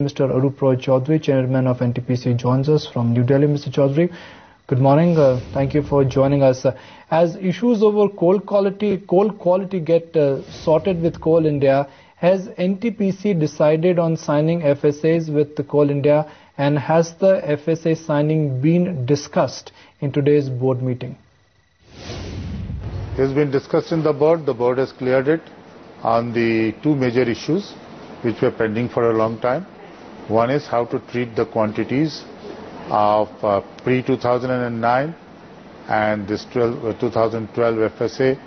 Mr. Arup Roy Chaudhary, Chairman of NTPC, joins us from New Delhi. Mr. Chaudhary, good morning. Thank you for joining us. As issues over coal quality get sorted with Coal India, has NTPC decided on signing FSAs with the Coal India, and has the FSA signing been discussed in today's board meeting? It has been discussed in the board. The board has cleared it on the two major issues which were pending for a long time. One is how to treat the quantities of pre-2009 and this 2012 FSA,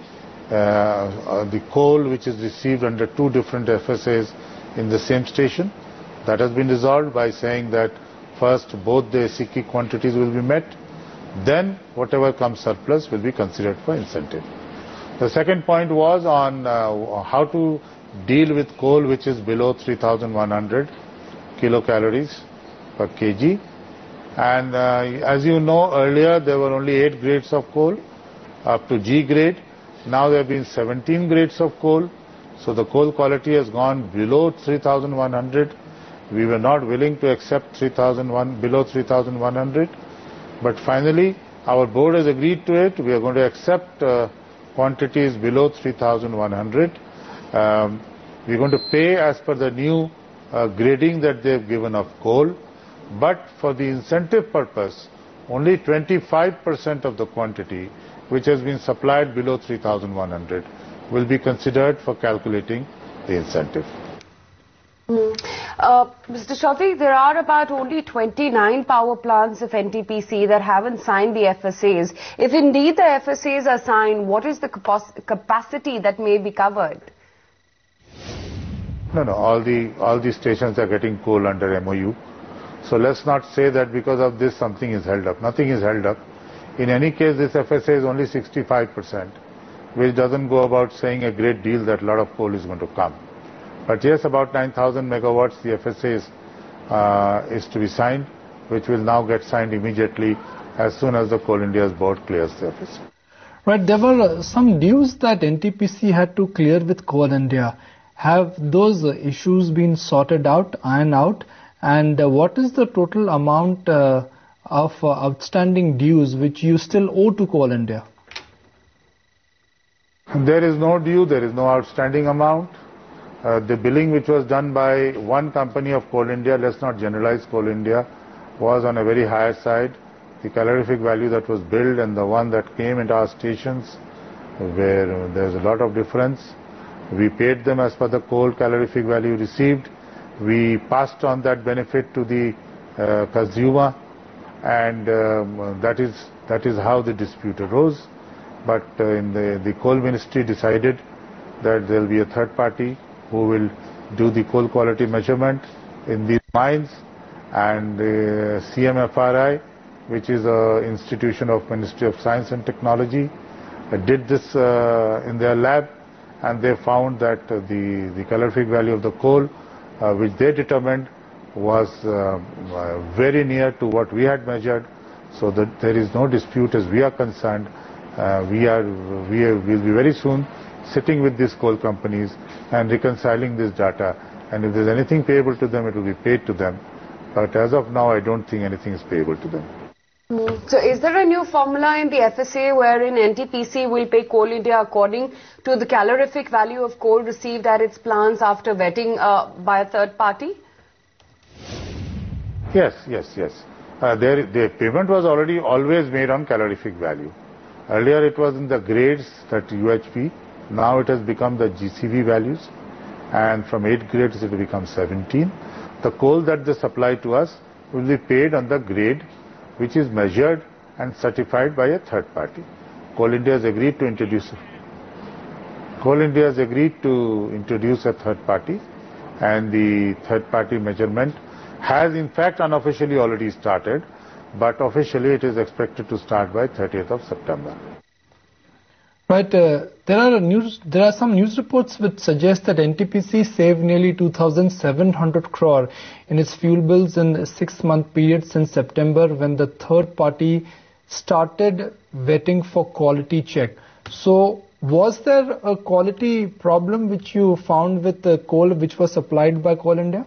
the coal which is received under two different FSAs in the same station. That has been resolved by saying that first both the SEC quantities will be met, then whatever comes surplus will be considered for incentive. The second point was on how to deal with coal which is below 3,100 kilocalories per kg. And as you know, earlier there were only 8 grades of coal up to G grade. Now there have been 17 grades of coal. So the coal quality has gone below 3,100. We were not willing to accept below 3,100. But finally, our board has agreed to it. We are going to accept quantities below 3,100. We're going to pay as per the new grading that they've given of coal, but for the incentive purpose, only 25% of the quantity which has been supplied below 3,100 will be considered for calculating the incentive. Mr. Chaudhary, there are about only 29 power plants of NTPC that haven't signed the FSAs. If indeed the FSAs are signed, what is the capacity that may be covered? No, all the stations are getting coal under MOU. So let's not say that because of this something is held up. Nothing is held up. In any case, this FSA is only 65%, which doesn't go about saying a great deal that a lot of coal is going to come. But yes, about 9,000 megawatts the FSA is to be signed, which will now get signed immediately as soon as the Coal India's board clears the FSA. Right, there were some dues that NTPC had to clear with Coal India. Have those issues been sorted out, ironed out, and what is the total amount of outstanding dues which you still owe to Coal India? There is no due, there is no outstanding amount. The billing which was done by one company of Coal India, let's not generalize Coal India, was on a very higher side. The calorific value that was billed and the one that came into our stations, where there's a lot of difference. We paid them as per the coal calorific value received. We passed on that benefit to the consumer, and that is how the dispute arose. But in the coal ministry decided that there will be a third party who will do the coal quality measurement in these mines, and CMFRI, which is an institution of Ministry of Science and Technology, did this in their lab. And they found that the calorific value of the coal, which they determined, was very near to what we had measured. So that there is no dispute as we are concerned. We'll be very soon sitting with these coal companies and reconciling this data. And if there's anything payable to them, it will be paid to them. But as of now, I don't think anything is payable to them. So is there a new formula in the FSA wherein NTPC will pay Coal India according to the calorific value of coal received at its plants after vetting by a third party? Yes. The payment was always made on calorific value. Earlier it was in the grades, that UHP. Now it has become the GCV values, and from 8 grades it will become 17. The coal that they supply to us will be paid on the grade which is measured and certified by a third party. Coal India has agreed to introduce a third party, and the third party measurement has in fact unofficially already started, but officially it is expected to start by 30th of September. Right, there are some news reports which suggest that NTPC saved nearly 2,700 crore in its fuel bills in a 6-month period since September, when the third party started vetting for quality check. So was there a quality problem which you found with the coal which was supplied by Coal India?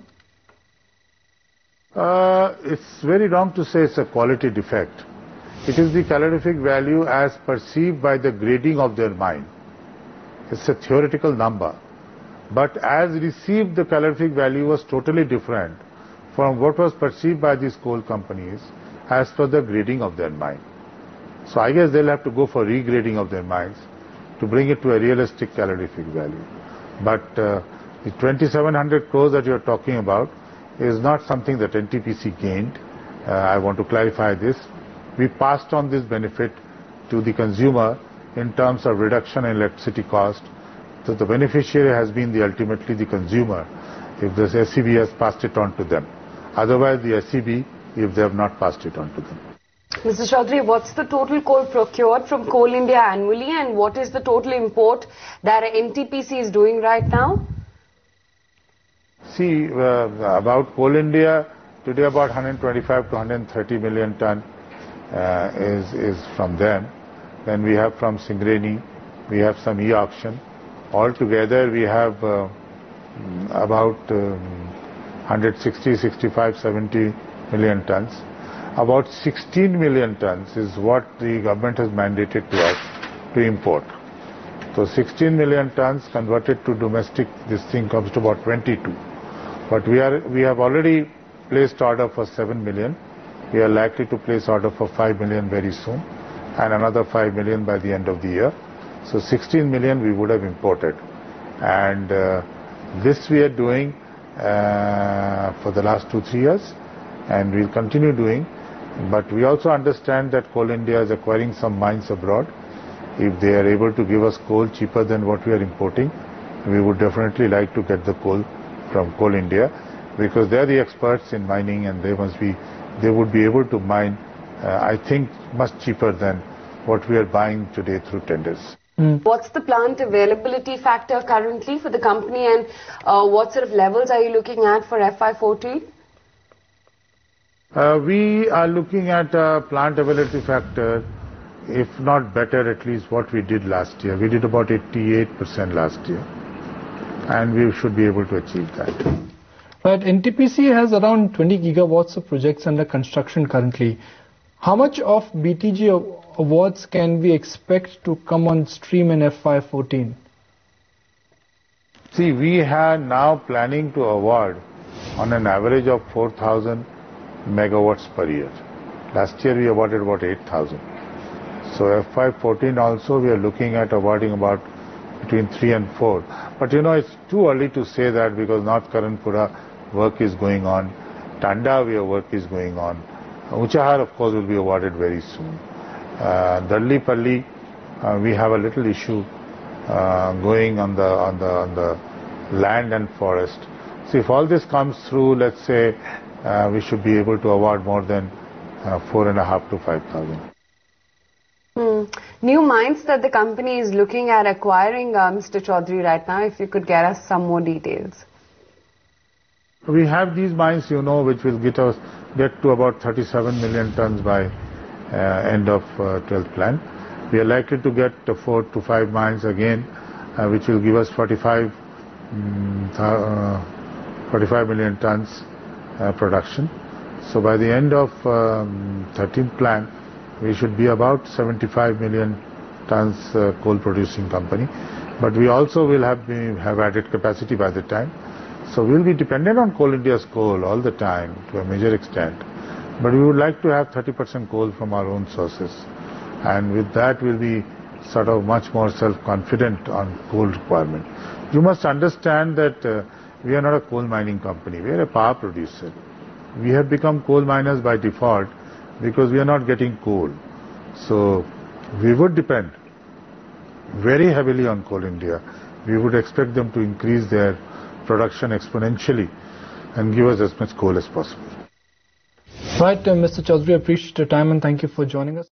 It's very wrong to say it's a quality defect. It is the calorific value as perceived by the grading of their mine. It's a theoretical number. But as received, the calorific value was totally different from what was perceived by these coal companies as per the grading of their mine. So I guess they'll have to go for regrading of their mines to bring it to a realistic calorific value. But the 2,700 crores that you're talking about is not something that NTPC gained. I want to clarify this. We passed on this benefit to the consumer in terms of reduction in electricity cost. So the beneficiary has been ultimately the consumer if the SEB has passed it on to them. Otherwise the SEB if they have not passed it on to them. Mr. Chaudhary, what's the total coal procured from Coal India annually, and what is the total import that NTPC is doing right now? See, about Coal India, today about 125 to 130 million ton is from them. Then we have from Singareni, we have some e-auction. Altogether we have about 160, 65, 70 million tons. About 16 million tons is what the government has mandated to us to import. So 16 million tons converted to domestic, this thing comes to about 22. But we have already placed order for 7 million. We are likely to place order for 5 million very soon and another 5 million by the end of the year. So 16 million we would have imported. And this we are doing for the last 2-3 years, and we'll continue doing. But we also understand that Coal India is acquiring some mines abroad. If they are able to give us coal cheaper than what we are importing, we would definitely like to get the coal from Coal India, because they are the experts in mining, and they would be able to mine, I think, much cheaper than what we are buying today through tenders. What's the plant availability factor currently for the company, and what sort of levels are you looking at for FY14? We are looking at a plant availability factor, if not better, at least what we did last year. We did about 88% last year, and we should be able to achieve that. But NTPC has around 20 gigawatts of projects under construction currently. How much of BTG awards can we expect to come on stream in FY14? See, we are now planning to award on an average of 4,000 megawatts per year. Last year we awarded about 8,000. So FY14 also we are looking at awarding about between 3 and 4. But you know, it's too early to say that, because North Karanpura work is going on, Tandavia work is going on, Uchahar of course will be awarded very soon. Dalli-Palli, we have a little issue going on the land and forest. So if all this comes through, let's say, we should be able to award more than 4,500 to 5,000. New mines that the company is looking at acquiring, Mr. Chaudhary, right now, if you could get us some more details. We have these mines, you know, which will get to about 37 million tons by end of 12th plan. We are likely to get 4 to 5 mines again, which will give us 45 million tons production. So by the end of 13th plan, we should be about 75 million tons coal producing company. But we also will have added capacity by the time. So we will be dependent on Coal India's coal all the time to a major extent. But we would like to have 30% coal from our own sources. And with that we'll be sort of much more self-confident on coal requirement. You must understand that we are not a coal mining company, we are a power producer. We have become coal miners by default because we are not getting coal. So we would depend very heavily on Coal India. We would expect them to increase their production exponentially and give us as much coal as possible. Right, Mr. Chaudhary, I appreciate your time and thank you for joining us.